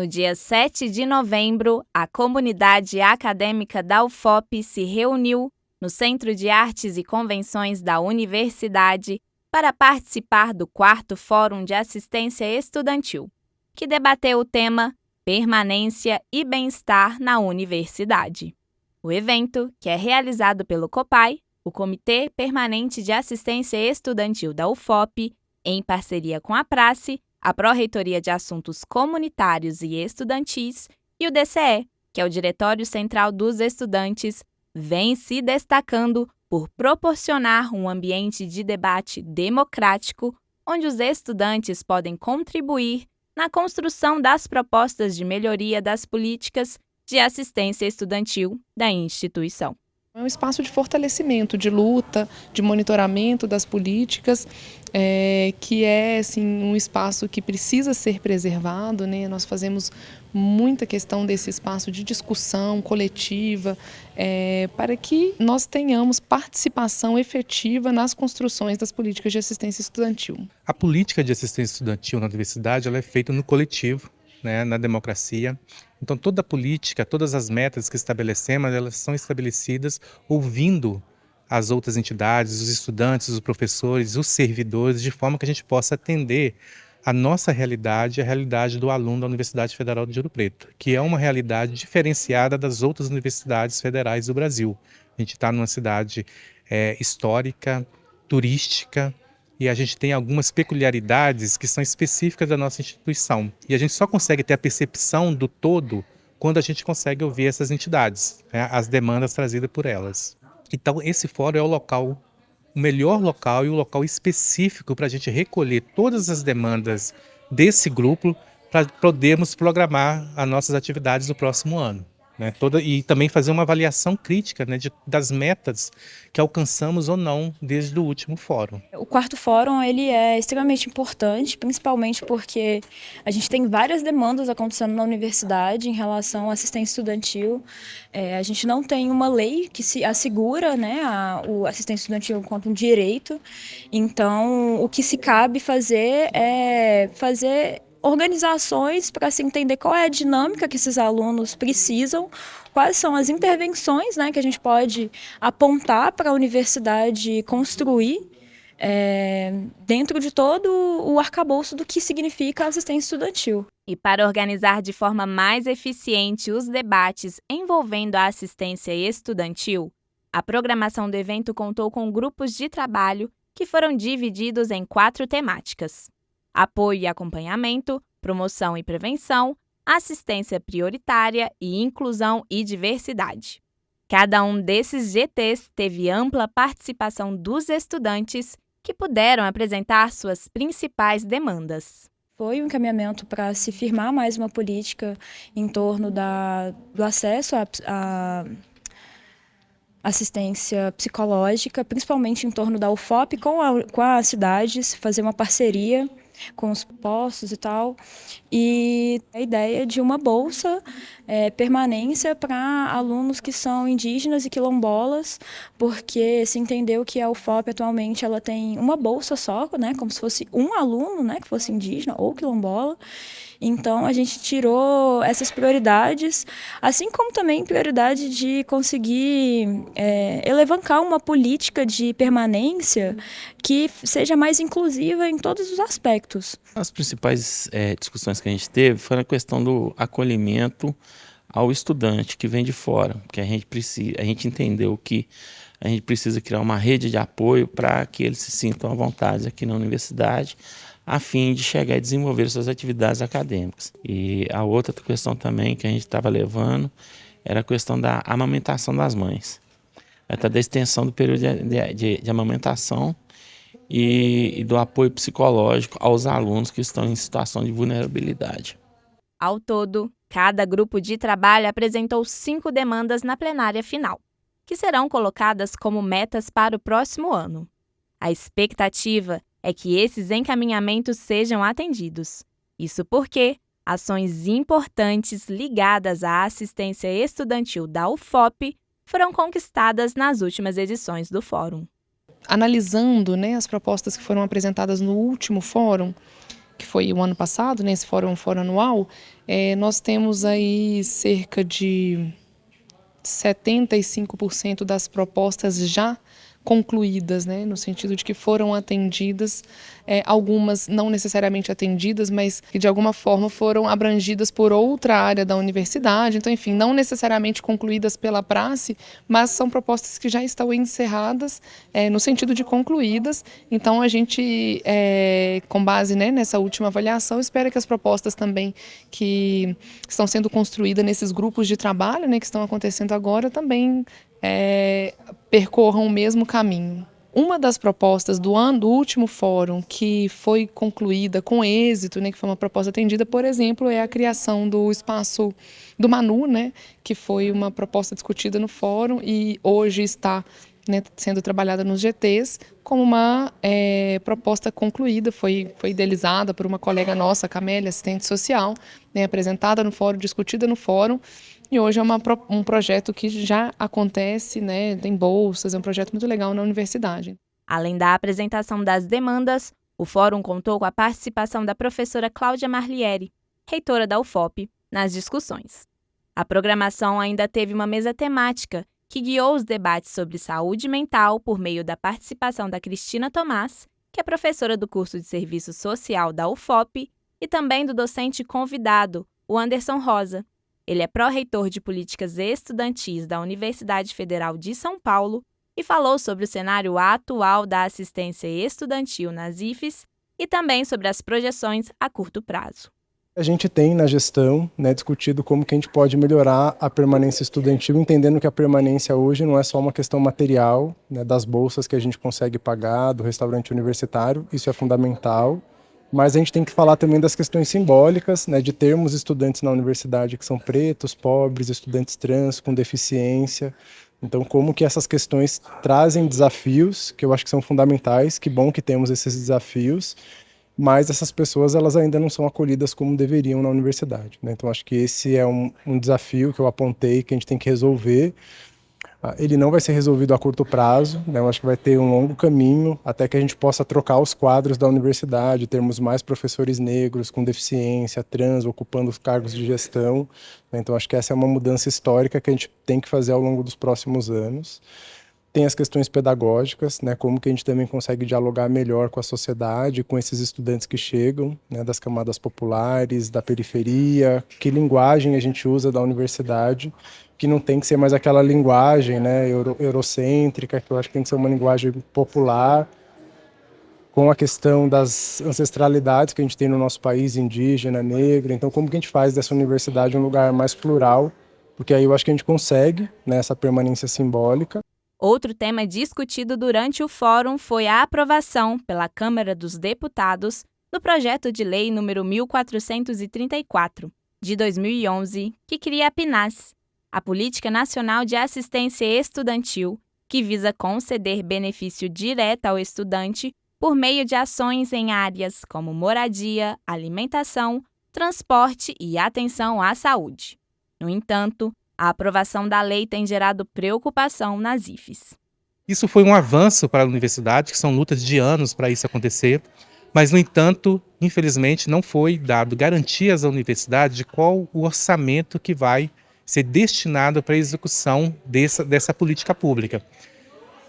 No dia 7 de novembro, a comunidade acadêmica da UFOP se reuniu no Centro de Artes e Convenções da Universidade para participar do 4º Fórum de Assistência Estudantil, que debateu o tema Permanência e Bem-Estar na Universidade. O evento, que é realizado pelo COPAI, o Comitê Permanente de Assistência Estudantil da UFOP, em parceria com a Prace, a Pró-Reitoria de Assuntos Comunitários e Estudantis e o DCE, que é o Diretório Central dos Estudantes, vem se destacando por proporcionar um ambiente de debate democrático, onde os estudantes podem contribuir na construção das propostas de melhoria das políticas de assistência estudantil da instituição. É um espaço de fortalecimento, de luta, de monitoramento das políticas, que é assim, um espaço que precisa ser preservado, né? Nós fazemos muita questão desse espaço de discussão coletiva, para que nós tenhamos participação efetiva nas construções das políticas de assistência estudantil. A política de assistência estudantil na universidade ela é feita no coletivo, né, na democracia. Então toda a política, todas as metas que estabelecemos, elas são estabelecidas ouvindo as outras entidades, os estudantes, os professores, os servidores, de forma que a gente possa atender a nossa realidade, a realidade do aluno da Universidade Federal de Ouro Preto, que é uma realidade diferenciada das outras universidades federais do Brasil. A gente está numa cidade histórica, turística, e a gente tem algumas peculiaridades que são específicas da nossa instituição. E a gente só consegue ter a percepção do todo quando a gente consegue ouvir essas entidades, né, as demandas trazidas por elas. Então esse fórum é o melhor local e o local específico para a gente recolher todas as demandas desse grupo para podermos programar as nossas atividades no próximo ano. Né, e também fazer uma avaliação crítica, né, das metas que alcançamos ou não desde o último fórum. O 4º fórum ele é extremamente importante, principalmente porque a gente tem várias demandas acontecendo na universidade em relação à assistência estudantil. A gente não tem uma lei que se assegura, né, a assistência estudantil enquanto um direito. Então, o que se cabe fazer é fazer organizações para se entender qual é a dinâmica que esses alunos precisam, quais são as intervenções, né, que a gente pode apontar para a universidade construir dentro de todo o arcabouço do que significa assistência estudantil. E para organizar de forma mais eficiente os debates envolvendo a assistência estudantil, a programação do evento contou com grupos de trabalho que foram divididos em 4 temáticas: apoio e acompanhamento, promoção e prevenção, assistência prioritária e inclusão e diversidade. Cada um desses GTs teve ampla participação dos estudantes que puderam apresentar suas principais demandas. Foi um encaminhamento para se firmar mais uma política em torno do acesso à assistência psicológica, principalmente em torno da UFOP com as cidades, fazer uma parceria com os postos e tal, e a ideia de uma bolsa permanência para alunos que são indígenas e quilombolas, porque se entendeu que a UFOP atualmente ela tem uma bolsa só, né, como se fosse um aluno, né, que fosse indígena ou quilombola. Então a gente tirou essas prioridades, assim como também prioridade de conseguir elevancar uma política de permanência que seja mais inclusiva em todos os aspectos. As principais discussões que a gente teve foi a questão do acolhimento ao estudante que vem de fora, porque a gente entendeu que a gente precisa criar uma rede de apoio para que eles se sintam à vontade aqui na universidade, a fim de chegar e desenvolver suas atividades acadêmicas. E a outra questão também que a gente estava levando era a questão da amamentação das mães, até da extensão do período de amamentação e do apoio psicológico aos alunos que estão em situação de vulnerabilidade. Ao todo, cada grupo de trabalho apresentou 5 demandas na plenária final, que serão colocadas como metas para o próximo ano. A expectativa é que esses encaminhamentos sejam atendidos. Isso porque ações importantes ligadas à assistência estudantil da UFOP foram conquistadas nas últimas edições do Fórum. Analisando, né, as propostas que foram apresentadas no último Fórum, que foi o ano passado, né, esse fórum anual, nós temos aí cerca de 75% das propostas já concluídas, né, no sentido de que foram atendidas, algumas não necessariamente atendidas, mas que de alguma forma foram abrangidas por outra área da universidade. Então, enfim, não necessariamente concluídas pela praxe, mas são propostas que já estão encerradas, no sentido de concluídas. Então, a gente, com base, né, nessa última avaliação, espera que as propostas também que estão sendo construídas nesses grupos de trabalho, né, que estão acontecendo agora, também percorram o mesmo caminho. Uma das propostas do último fórum que foi concluída com êxito, né, que foi uma proposta atendida, por exemplo, é a criação do espaço do Manu, né, que foi uma proposta discutida no fórum e hoje está, né, sendo trabalhada nos GTs como uma proposta concluída, foi idealizada por uma colega nossa, Camélia, assistente social, né, apresentada no fórum, discutida no fórum. E hoje é um projeto que já acontece, né, tem bolsas, é um projeto muito legal na universidade. Além da apresentação das demandas, o fórum contou com a participação da professora Cláudia Marlieri, reitora da UFOP, nas discussões. A programação ainda teve uma mesa temática que guiou os debates sobre saúde mental por meio da participação da Cristina Tomás, que é professora do curso de Serviço Social da UFOP, e também do docente convidado, o Anderson Rosa. Ele é pró-reitor de Políticas Estudantis da Universidade Federal de São Paulo e falou sobre o cenário atual da assistência estudantil nas IFES e também sobre as projeções a curto prazo. A gente tem na gestão, né, discutido como que a gente pode melhorar a permanência estudantil, entendendo que a permanência hoje não é só uma questão material, né, das bolsas que a gente consegue pagar, do restaurante universitário, isso é fundamental. Mas a gente tem que falar também das questões simbólicas, né, de termos estudantes na universidade que são pretos, pobres, estudantes trans, com deficiência. Então, como que essas questões trazem desafios, que eu acho que são fundamentais, que bom que temos esses desafios, mas essas pessoas elas ainda não são acolhidas como deveriam na universidade, né? Então, acho que esse é um desafio que eu apontei, que a gente tem que resolver. Ele não vai ser resolvido a curto prazo, né? Eu acho que vai ter um longo caminho até que a gente possa trocar os quadros da universidade, termos mais professores negros com deficiência, trans, ocupando os cargos de gestão, né? Então acho que essa é uma mudança histórica que a gente tem que fazer ao longo dos próximos anos. Tem as questões pedagógicas, né? Como que a gente também consegue dialogar melhor com a sociedade, com esses estudantes que chegam, né? Das camadas populares, da periferia, que linguagem a gente usa da universidade, que não tem que ser mais aquela linguagem, né, eurocêntrica, que eu acho que tem que ser uma linguagem popular, com a questão das ancestralidades que a gente tem no nosso país, indígena, negra. Então, como que a gente faz dessa universidade um lugar mais plural? Porque aí eu acho que a gente consegue, né, essa permanência simbólica. Outro tema discutido durante o fórum foi a aprovação pela Câmara dos Deputados do projeto de lei número 1434, de 2011, que cria a PNAS, a Política Nacional de Assistência Estudantil, que visa conceder benefício direto ao estudante por meio de ações em áreas como moradia, alimentação, transporte e atenção à saúde. No entanto, a aprovação da lei tem gerado preocupação nas IFES. Isso foi um avanço para a universidade, que são lutas de anos para isso acontecer, mas, no entanto, infelizmente, não foi dado garantias à universidade de qual o orçamento que vai ser destinado para a execução dessa política pública.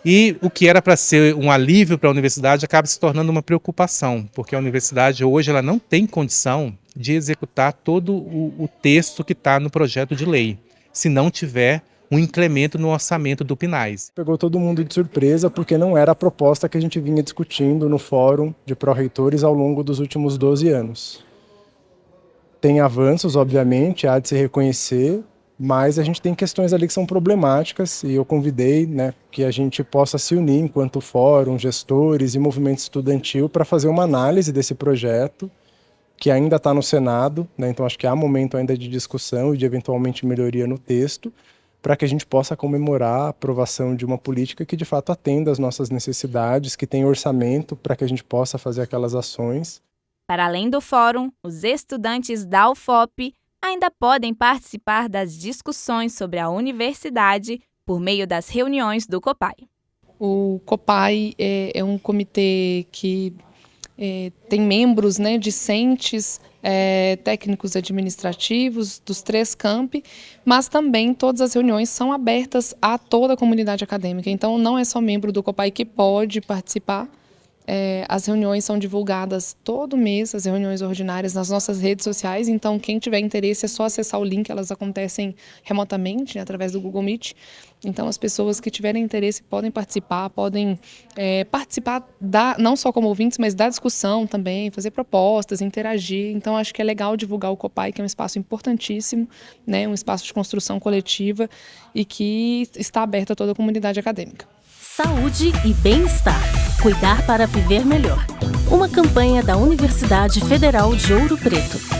E o que era para ser um alívio para a universidade acaba se tornando uma preocupação, porque a universidade hoje ela não tem condição de executar todo o texto que está no projeto de lei, se não tiver um incremento no orçamento do PNAS. Pegou todo mundo de surpresa, porque não era a proposta que a gente vinha discutindo no Fórum de Pró-Reitores ao longo dos últimos 12 anos. Tem avanços, obviamente, há de se reconhecer, mas a gente tem questões ali que são problemáticas e eu convidei, né, que a gente possa se unir enquanto fórum, gestores e movimento estudantil para fazer uma análise desse projeto que ainda está no Senado, né, então acho que há momento ainda de discussão e de eventualmente melhoria no texto para que a gente possa comemorar a aprovação de uma política que de fato atenda às nossas necessidades, que tenha orçamento para que a gente possa fazer aquelas ações. Para além do fórum, os estudantes da UFOP ainda podem participar das discussões sobre a universidade por meio das reuniões do COPAI. O COPAI é um comitê que tem membros, né, discentes, técnicos administrativos dos 3 campi, mas também todas as reuniões são abertas a toda a comunidade acadêmica. Então, não é só membro do COPAI que pode participar. As reuniões são divulgadas todo mês, as reuniões ordinárias, nas nossas redes sociais. Então, quem tiver interesse é só acessar o link, elas acontecem remotamente, né, através do Google Meet. Então, as pessoas que tiverem interesse podem participar, não só como ouvintes, mas da discussão também, fazer propostas, interagir. Então, acho que é legal divulgar o COPAI, que é um espaço importantíssimo, né, um espaço de construção coletiva e que está aberto a toda a comunidade acadêmica. Saúde e bem-estar. Cuidar para viver melhor. Uma campanha da Universidade Federal de Ouro Preto.